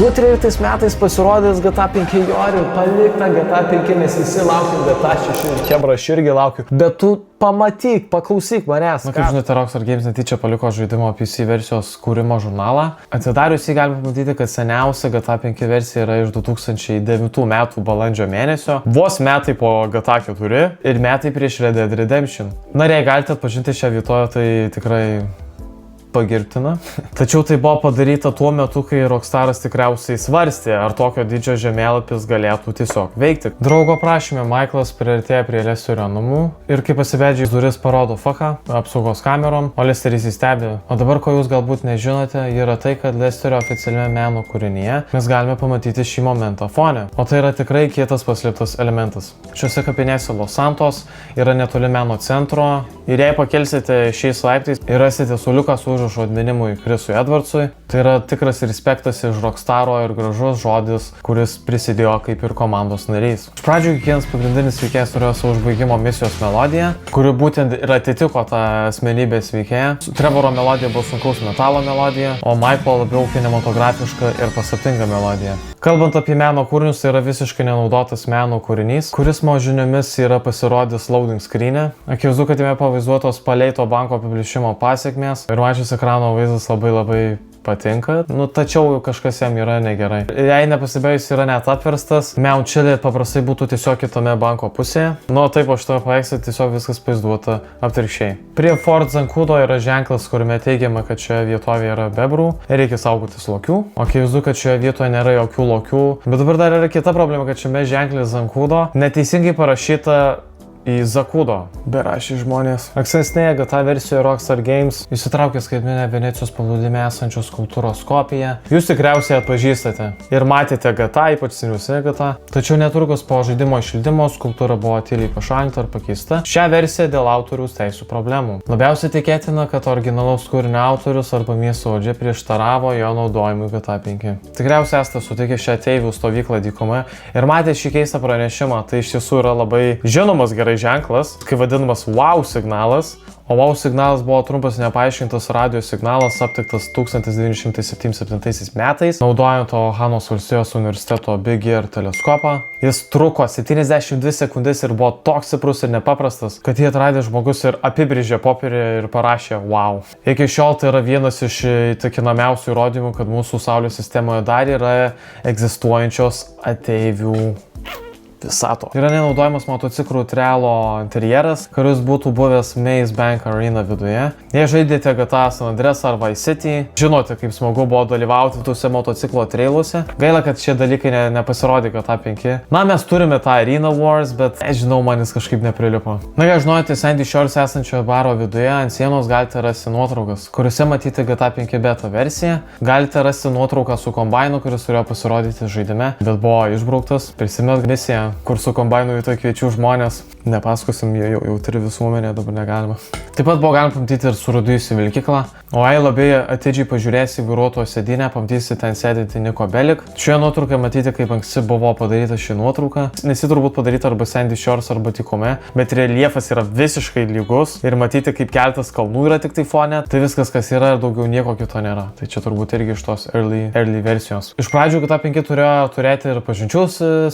2013 metais pasirodys GTA 5 Jori, palikta GTA 5, mes visi laukiam GTA 6 ir Kebra, aš irgi laukiu. Bet tu pamatyk, paklausyk manęs. Na, kaip žinote, Rockstar Games netyčia paliko žaidimo PC versijos kūrimo žurnalą. Atsidarius jį galima pamatyti, kad seniausia GTA 5 versija yra iš 2009 metų balandžio mėnesio. Vos metai po GTA 4 ir metai prieš Red Dead Redemption. Na, jei galite atpažinti šią vietoją, tai tikrai pagirtina. Tačiau tai buvo padaryta tuo metu, kai Rockstaras tikriausiai svarstė, ar tokio didžio žemėlapis galėtų tiesiog veikti. Draugo prašymė Michaelas priartėja prie Lesterio namų ir kai pasibeldžia į duris parodo faką apsaugos kamerom, o Lesteris įstebi. O dabar, ko jūs galbūt nežinote, yra tai, kad Lesterio oficialiame meno kūrinyje mes galime pamatyti šį momentą fone. O tai yra tikrai kietas paslėptas elementas. Šiuose kapinėse Los Santos yra netoli meno centro ir jei pakelsite šiais laiptais ir rasite suoliuką su užrašu atminimui Chrisui Edwardsui, tai yra tikras respektas iš Rockstaro ir gražus žodis, kuris prisidėjo kaip ir komandos narys. Iš pradžių kiekvienas pagrindinis veikėjas turėjo savo užbaigimo misijos melodiją, kuri būtent ir atitiko tą asmenybės veikėją. Trevoro melodija buvo sunkaus metalo melodija, o Michaelo labiau kinematografiška ir paslaptinga melodija. Kalbant apie meno kūrinius, tai yra visiškai nenaudotas meno kūrinys, kuris mano žiniomis yra pasirodęs loading screen'e. Akivaizdu, kad jame pavaizduotos paleito banko apiplėšimo pasiekmės ir man šis ekrano vaizdas labai patinka, tačiau kažkas jam yra negerai. Jei nepasibėjus yra net apverstas, Mount Chili paprastai būtų tiesiog kitame banko pusėje, taip o šitoje paveiksle tiesiog viskas vaizduota atvirkščiai. Prie Fort Zancudo yra ženklas, kuriame teigiama, kad šioje vietovėje yra bebrų ir reikia saugotis lokių, o akivaizdu, kad šioje vietoje nėra jokių lokių. Bet dabar dar yra kita problema, kad šiame ženklė Zancudo neteisingai parašyta į Zakudo. Berašiai žmonės. Ankstesnėje GTA versijoje Rockstar Games įsitraukė skaitmeninę Venecijos paplūdime esančios skulptūros kopiją. Jūs tikriausiai atpažįstate ir matėte GTA, ypač senesnė GTA. Tačiau netrukus po žaidimo išleidimo skulptūra buvo tyliai pašalinta ar pakeista. Šią versiją dėl autoriaus teisų problemų. Labiausiai tikėtina, kad originalaus kūrinio autorius arba miesto valdžia prieštaravo jo naudojimui GTA 5. Tikriausiai esate sutikę šią ateivių stovyklą dykumoje ir matė šį keistą pranešimą. Tai iš tiesų yra labai žinomas gerai ženklas, kai vadinamas wow signalas, o wow signalas buvo trumpas nepaaiškintas radio signalas aptiktas 1977 metais, naudojant Ohanos valstijos universiteto Big Ear teleskopą. Jis truko 72 sekundės ir buvo toks stiprus ir nepaprastas, kad jį atradė žmogus ir apibrėžė popierį ir parašė wow. Iki šiol tai yra vienas iš įtikinamiausių įrodymų, kad mūsų Saulės sistemoje dar yra egzistuojančios ateivių visato. Yra nenaudojamas motociklų trialo interjeras, kuris būtų buvęs Maze Bank Arena viduje. Jei žaidėte GTA San Andreas ar Vice City, žinote, kaip smagu buvo dalyvauti tuose motociklo trailuose. Gaila, kad šie dalykai nepasirodė GTA 5. Na, mes turime tą Arena Wars, bet nežinau, man jis kažkaip neprilipo. Na, ką žinote, Sandy Shores esančioje baro viduje ant sienos galite rasti nuotraukas, kuriuose matyti GTA 5 beta versiją. Galite rasti nuotrauką su kombainu, kuris turėjo pasirodyti žaidime, bet buvo išbrauktas. Prisimenat misiją, kur su kombainu vietoj kviečių žmonės. Nepasakosim, jau turi visuomenė, dabar negalima. Taip pat buvo galima pamatyti ir surūdijusi vilkiklą. O jei labai atidžiai pažiūrėsi vairuotojo sėdynę, pamatysi ten sėdinti Niko Bellic. Šioje nuotraukoje matyti, kaip anksti buvo padaryta ši nuotrauka. Nes ji turbūt padaryta arba Sandy Shores arba dykume, bet reljefas yra visiškai lygus ir matyti, kaip keletas kalnų yra tik tai fone. Tai viskas, kas yra ir daugiau nieko kito nėra. Tai čia turbūt irgi iš tos early versijos. Iš pradžių GTA 5 turėjo turėti ir pažinčių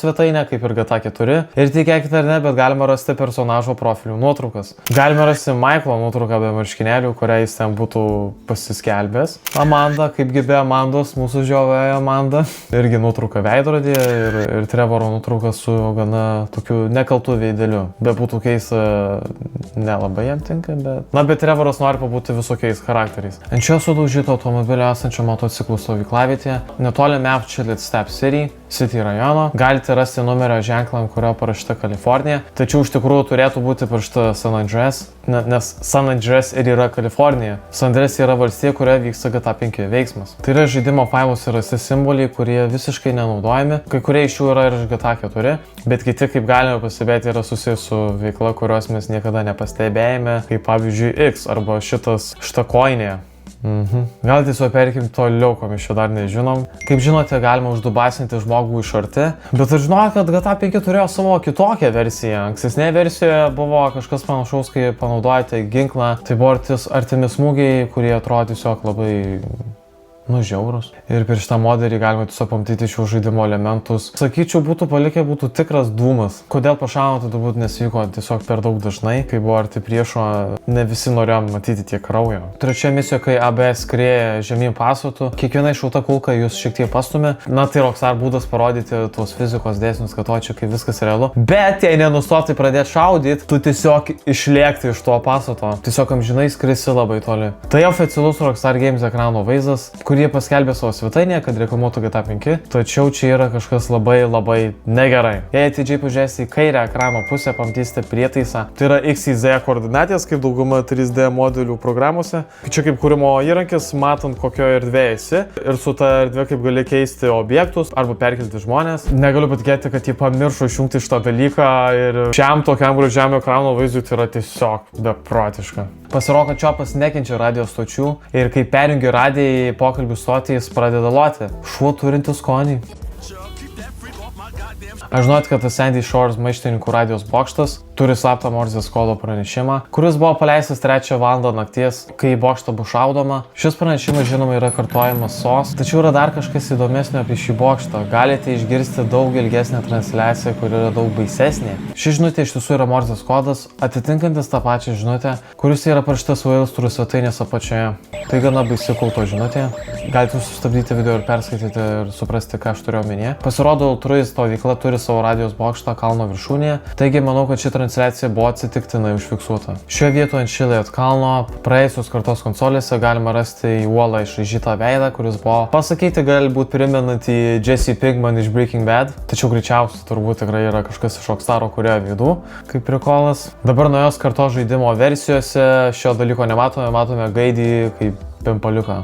svetainę, kaip ir GTA 4. Ir tikėkite ar ne, bet galima rasti personažo profilių nuotraukas. Galime rasti Michaelo nuotrauką be marškinėlių, kurią jis ten būtų pasiskelbęs. Amanda, kaipgi be Amandos, mūsų žiovėja Amanda. Irgi nuotrauka veidrodyje ir Trevoro nuotrauka su gana tokiu nekaltu veideliu. Be būtų keista, nelabai jam tinka, bet... Na, bet Trevoras nori pabūti visokiais charakteriais. Ant šio sudaužyto automobilio esančio motociklų stovyklavietėje, netoli Mount Chili City rajono, galite rasti numerio ženklą, ant kurio parašyta Kalifornija. Tačiau iš tikrųjų turėtų būti parašyta San Andreas, nes San Andreas ir yra Kalifornija. San Andreas yra valstija, kurioje vyksta GTA 5 veiksmas. Tai yra žaidimo failuose rasti simboliai, kurie visiškai nenaudojami. Kai kurie iš jų yra ir GTA 4, bet kiti, kaip galime pasibėti, yra susijęs su veikla, kurios mes niekada nepastebėjome, kaip pavyzdžiui X arba šita koinė. Gal tiesiog perkim toliau, ko mes čia dar nežinom. Kaip žinote, galima uždubasinti žmogų iš arti, bet ir žinojo, kad GTA 5 turėjo savo kitokią versiją. Ankstesnėje versijoje buvo kažkas panašaus, kai panaudojate ginklą. Tai buvo artimi smūgiai, kurie atrodo tiesiog labai Nu, žiaurus. Ir per šitą modelį galima tiesiog pamatyti šių žaidimo elementus. Sakyčiau, būtų palikę, būtų tikras dūmas. Kodėl pašaunti turbūt nesvyko tiesiog per daug dažnai, kai buvo arti priešo, ne visi norėjom matyti tiek kraujo. Trečioje misijoje, kai ABS skrieja žemyn pastatu, kiekviena iššauta kulka jūs šiek tiek pastumė. Na, tai Rockstar būdas parodyti tuos fizikos dėsnius, kad o čia kai viskas realu. Bet jei nenustoti pradėti šaudyti, tu tiesiog išlėkti iš to pastato. Tiesiog amžinai skrisi labai toli. Tai oficialus Rockstar Games ekrano vaizdas, kurie paskelbė savo svetainėje, kad reklamuotų GTA 5, tačiau čia yra kažkas labai negerai. Jei atidžiai pažiūrėsite į kairę ekrano pusę, pamatysite prietaisą. Tai yra XYZ koordinatės, kaip dauguma 3D modelių programuose. Čia kaip kūrimo įrankis, matant kokioje erdvėje esi ir su ta erdvė kaip gali keisti objektus arba perkelti žmonės. Negaliu patikėti, kad jie pamiršo išjungti šitą dalyką ir šiam tokiam gražiam ekrano vaizdui tai yra tiesiog beprotiška. Pasirodo, kad Čiopas nekenčia radio stočių ir kai perjungi radiją į pokalbių stotį, jis pradeda loti. Šuo turintis skonį. Aš žinot, kad tas Sandy Shores maištininkų radijos bokštas turi slaptą Morzės kodo pranešimą, kuris buvo paleistas 3 val. Nakties, kai į bokštą bus šaudoma. Šis pranešimas žinoma yra kartojamas SOS, tačiau yra dar kažkas įdomesnio apie šį bokštą. Galite išgirsti daug ilgesnę transliaciją, kur yra daug baisesnė. Ši žinutė iš tiesų yra Morzės kodas, atitinkantis tą pačią žinutę, kuris yra parašytas Vailstrų svetainės apačioje. Tai gana baisi kulto žinutė. Galite sustabdyti video ir perskaityti ir suprasti, ką aš turiu omenyje. Pasirodo, altruisto veikla turi savo radijos bokštą kalno viršūnėje, taigi manau, kad ši transliacija buvo atsitiktinai užfiksuota. Šioje vietoje ant Šilėjot kalno praėjusios kartos konsolėse galima rasti į uolą išraižytą veidą, kuris buvo pasakyti galbūt primenantį Jesse Pinkman iš Breaking Bad, tačiau greičiausiai turbūt tikrai yra kažkas iš Rockstaro kūrėjo veidų, kaip prikolas. Dabar naujos kartos žaidimo versijose šio dalyko nematome, matome gaidį kaip pimpaliuką.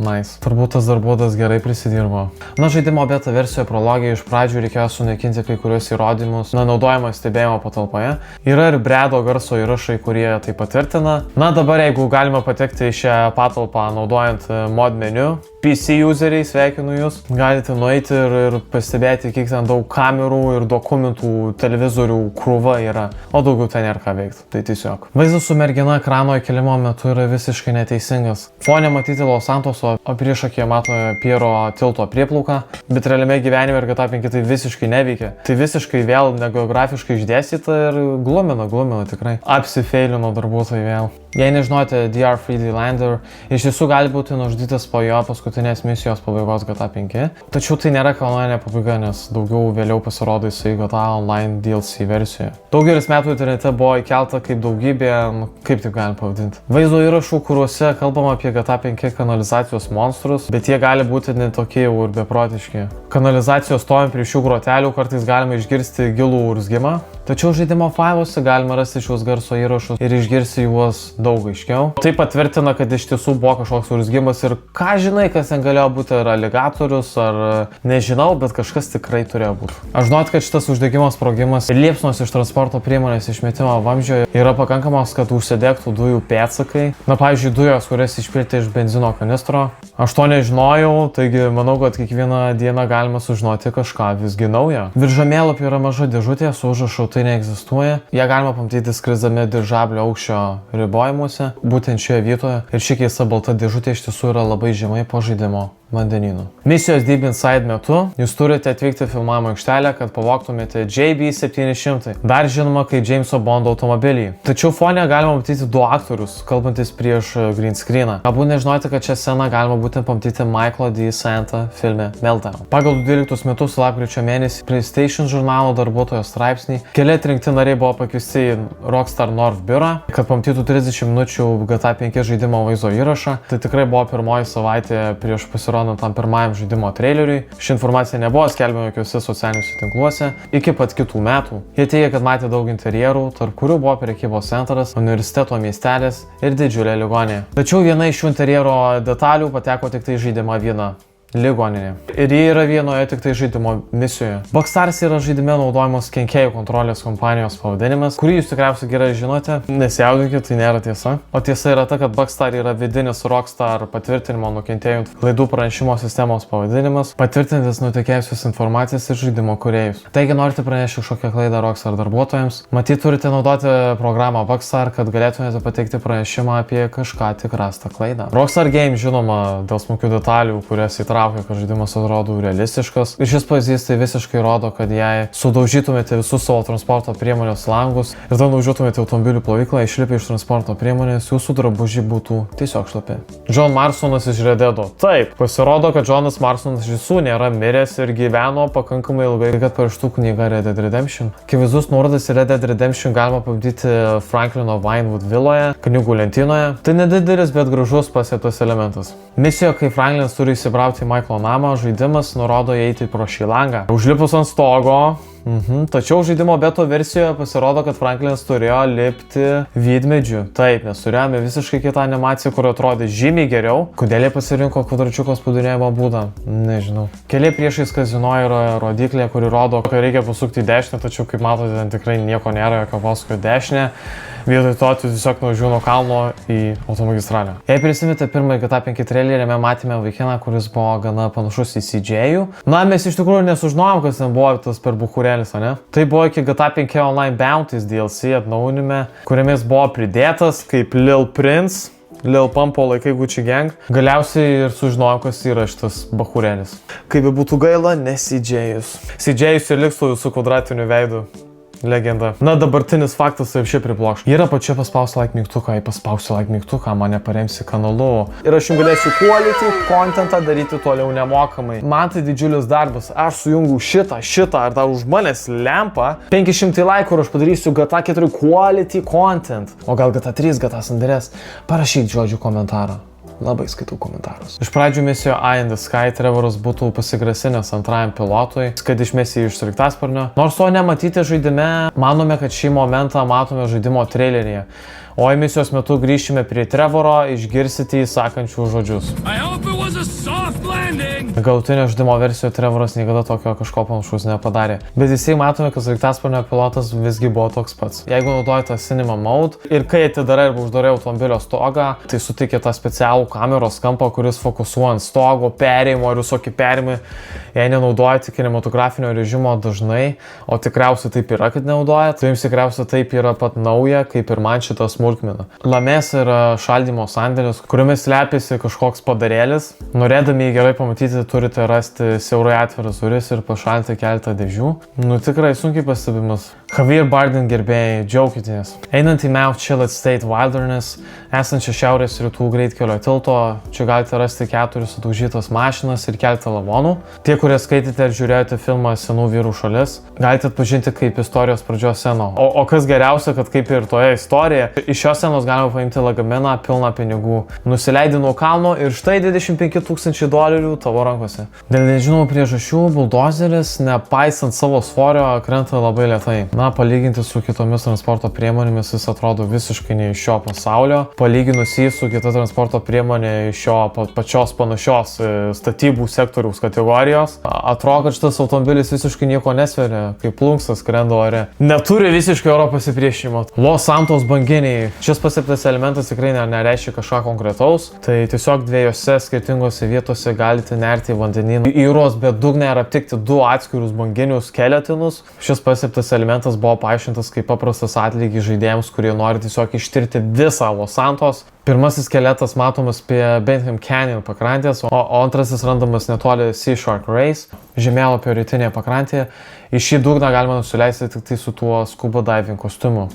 Nice. Turbūt tas darbuotojas gerai prisidirbo. Na, žaidimo beta versijoje prologija iš pradžių reikėjo sunaikinti kai kurios įrodymus, naudojimo stebėjimo patalpoje. Yra ir Bredo garso įrašai, kurie tai patvirtina. Na, dabar jeigu galima patekti į šią patalpą naudojant mod meniu, PC useriai, sveikinu jūs, galite nueiti ir pastebėti, kiek ten daug kamerų ir dokumentų, televizorių krūva yra, o daugiau ten nėra ką veikti. Tai tiesiog. Vaizdas su mergina ekrano įkelimo metu yra visiškai neteisingas. Fone matyti Los Santoso, o priešakyje matome Piero tilto prieplauką, bet realiame gyvenime ir GTA 5 tai visiškai neveikia. Tai visiškai vėl negeografiškai išdėstyta ir glumina tikrai. Apsifeilino darbuotojai vėl. Jei nežinote, DR 3D Lander iš tiesų gali būti nužudytas po jo paskutinės misijos pabaigos GTA 5, tačiau tai nėra kanoninė pabaiga, nes daugiau vėliau pasirodo jisai GTA Online DLC versijoje. Daugelis metų internete buvo įkelta kaip daugybė, kaip taip galim pavadinti, vaizdo įrašų, kuriuose kalbama apie GTA 5 kanalizacijos monstrus, bet jie gali būti ne tokie jau ir beprotiški. Kanalizacijos stovint prie šių grotelių kartais galima išgirsti gilų urzgimą, tačiau žaidimo failuose galima rasti šios garso įrašus ir išgirsti juos daug aiškiau. Tai patvirtina, kad iš tiesų buvo kažkoks urzgimas ir ką žinai, kas ten galėjo būti, ar aligatorius, ar nežinau, bet kažkas tikrai turėjo būti. Aš žinot, kad šitas uždegimo sprogimas ir liepsnos iš transporto priemonės išmetimo vamzdžio yra pakankamos, kad užsidegtų dujų pėdsakai. Na, pavyzdžiui, dujos, kurias išpilti iš benzino kanistro. Aš to nežinojau, taigi manau, kad kiekvieną dieną galima sužinoti kažką visgi naujo. Virš žemėlapio yra maža dėžutė su užrašu "Tai neegzistuoja". Ją galima pamatyti skrisdami dirižablio aukščio ribojimuose, būtent šioje vietoje. Ir ši keista balta dėžutė iš tiesų yra labai žemai po žaidimo vandenynu. Misijos Deep Inside metu jūs turite atvykti filmavimo aikštelę, kad pavogtumėte JB700, dar žinoma kaip Jameso Bondo automobilį. Tačiau fone galima matyti du aktorius, kalbantis prieš green screeną. Galbūt nežinote, kad šią sceną galima būtent pamatyti Michaelo D. Santa filme Meltdown. Pagal 2012 metus lapkričio mėnesį PlayStation žurnalo darbuotojo straipsnį keli atrinkti nariai buvo pakviesti į Rockstar North biurą, kad pamatytų 30 minučių GTA 5 žaidimo vaizdo įrašą. Tai tikrai buvo pirmoji savaitė prieš pasirodant tam pirmajam žaidimo traileriui. Ši informacija nebuvo skelbiama jokiuose socialiniuose tinkluose iki pat kitų metų. Jie teigia, kad matė daug interjerų, tarp kurių buvo prekybos centras, universiteto miestelis ir didžiulė ligonė. Tačiau viena iš šių interjero detalių pateko tik tai žaidimą vieną. ligoninė. Ir jie yra vienoje tik tai žaidimo misijoje. Bugstar's yra žaidime naudojamos kenkėjų kontrolės kompanijos pavadinimas, kurį jūs tikriausiai gerai žinote. Nesijaudinkit, tai nėra tiesa. O tiesa yra ta, kad Bugstar yra vidinis Rockstar patvirtinimo nukentėjų klaidų pranešimo sistemos pavadinimas, patvirtintis nutekėjusios informacijos ir žaidimo kūrėjus. Taigi norite pranešti kažkokią klaidą Rockstar darbuotojams, matyt turite naudoti programą Bugstar, kad galėtumėte pateikti pranešimą apie kažką tik rastą klaidą. Rockstar Games žinoma dėl smulkių detalių, kurias įtraukia, kad žaidimas atrodo realistiškas. Ir šis pavyzdys tai visiškai rodo, kad jei sudaužytumėte visus savo transporto priemonės langus ir tada nuvažiuotumėte automobilių plovyklą, išlipę iš transporto priemonės, jūsų drabužiai būtų tiesiog šlapi. John Marsonas iš Red Deado. Taip, pasirodo, kad Johnas Marsonas iš visų nėra miręs ir gyveno pakankamai ilgai, kad paraštų knygą Red Dead Redemption. Akivaizdus nuorodas į Red Dead Redemption galima pamatyti Franklino Vinewood viloje, knygų lentynoje. Tai nedidelis, bet gražus pasiektas elementas. Misijoje, kai Franklinas turi įsibrauti į Michaelo namą, žaidimas nurodo įeiti pro šį langą. Užlipus ant stogo, tačiau žaidimo beto versijoje pasirodo, kad Franklinas turėjo lipti vydmedžiu. Taip, nes turėjome visiškai kitą animaciją, kuri atrodė žymiai geriau. Kodėl jie pasirinko kvadračiuko spaudinėjimo būdą? Nežinau. Keliai priešais kazino yra rodiklė, kuri rodo, kad reikia pasukti į dešinę, tačiau kaip matote, ten tikrai nieko nėra, jokio posūkio dešinę. Vietoj to tu tiesiog nuvažiuoji nuo kalno į automagistralę. Jei prisimite pirmąjį GTA 5 trailerį, matėme vaikiną, kuris buvo gana panašus į CJ-ų. Na, mes iš tikrųjų nesužinojom, kas ten buvo tas per buchurėlis, ne? Tai buvo iki GTA 5 Online Bounties DLC atnaujinime, kuriame jis buvo pridėtas kaip Lil Prince, Lil Pumpo laikai Gucci Gang. Galiausiai ir sužinojom, kas yra šitas buchurėlis. Kaip būtų gaila, ne CJ-us. CJ-us ir liks su kvadratiniu veidu. Legenda. Na, dabartinis faktas taip šiaip priblokš. Yra pačia paspausti like mygtuką, jei paspausiu like mygtuką, mane paremsi kanalu. Ir aš jums galėsiu quality contentą daryti toliau nemokamai. Man tai didžiulis darbas. Aš sujungiu šitą ir dar už manęs lempa 500 laikų ir aš padarysiu GTA 4 quality content. O gal GTA 3, GTA San Andreas? Parašyk žodžių komentarą. Labai skaitau komentarus. Iš pradžių misijoje Eye in the Sky Trevoras būtų pasigrasinęs antrajam pilotui, kad išmesi jį iš sraigtasparnio. Nors to nematyti žaidime, manome, kad šį momentą matome žaidimo traileryje. O misijos metu grįšime prie Trevoro, išgirsite įsakančių žodžius. Galutinio žaidimo versijoje Trevoras niekada tokio kažko panašaus nepadarė. Bet jisai matome, kad sraigtasparnio pilotas visgi buvo toks pats. Jeigu naudojate Cinema Mode ir kai atidarai arba uždarai automobilio stogą, tai suteikia tą specialų kameros kampą, kuris fokusuoja ant stogo, perėjimo ir visokie perėjimai. Jei nenaudojate kinematografinio režimo dažnai, o tikriausiai taip yra, kad nenaudojate, tai jums tikriausiai taip yra pat nauja, kaip ir man šitas smulkmena. Lamės yra šaldymo sandėlis, kuriame slepiasi kažkoks padarėlis. Norėdami jį gerai pamatyti, turite rasti siaurai atviras duris ir pašalinti keletą dėžių. Nu tikrai sunkiai pastebimas. Javier Bardem gerbėjai, džiaukitės. Einant į Mount Chiliad State Wilderness, esančią šiaurės rytų greitkelio tilto, čia galite rasti 4 sudaužytas mašinas ir keletą lavonų. Tie, kurie skaitėte ir žiūrėjote filmą Senų vyrų šalis, galite atpažinti kaip istorijos pradžios sceną. O kas geriausia, kad kaip ir toje istorijoje, iš šios scenos galima paimti lagaminą pilną pinigų. Nusileidi nuo kalno ir štai $25,000 tavo rankose. Dėl nežinomų priežasčių buldozeris, nepaisant savo svorio, krenta labai lėtai. Na, palyginti su kitomis transporto priemonėmis jis atrodo visiškai ne iš šio pasaulio. Palyginus jį su kita transporto priemonė iš šio pačios panašios statybų sektoriaus kategorijos, atrodo, kad šitas automobilis visiškai nieko nesveria, kaip plunksas skrenda ore. Neturi visiškai oro pasipriešinimo. Los Santos banginiai. Šis pasiektas elementas tikrai nereiškia kažką konkretaus. Tai tiesiog dviejose skirtingose vietose galite nerti į vandenyną jūros bedugnę ir aptikti 2 atskirus banginius skeletonus. Šis pasiektas elementas buvo paaiškintas kaip paprastas atlygis žaidėjams, kurie nori tiesiog ištirti visą Los Santos. Pirmasis skeletas matomas prie Bentham Canyon pakrantės, o antrasis randamas netoli Sea Shark Race, žemėlapio rytinėje pakrantėje. Į šį dugną galima nusileisti tik tai su tuo scuba diving kostiumu.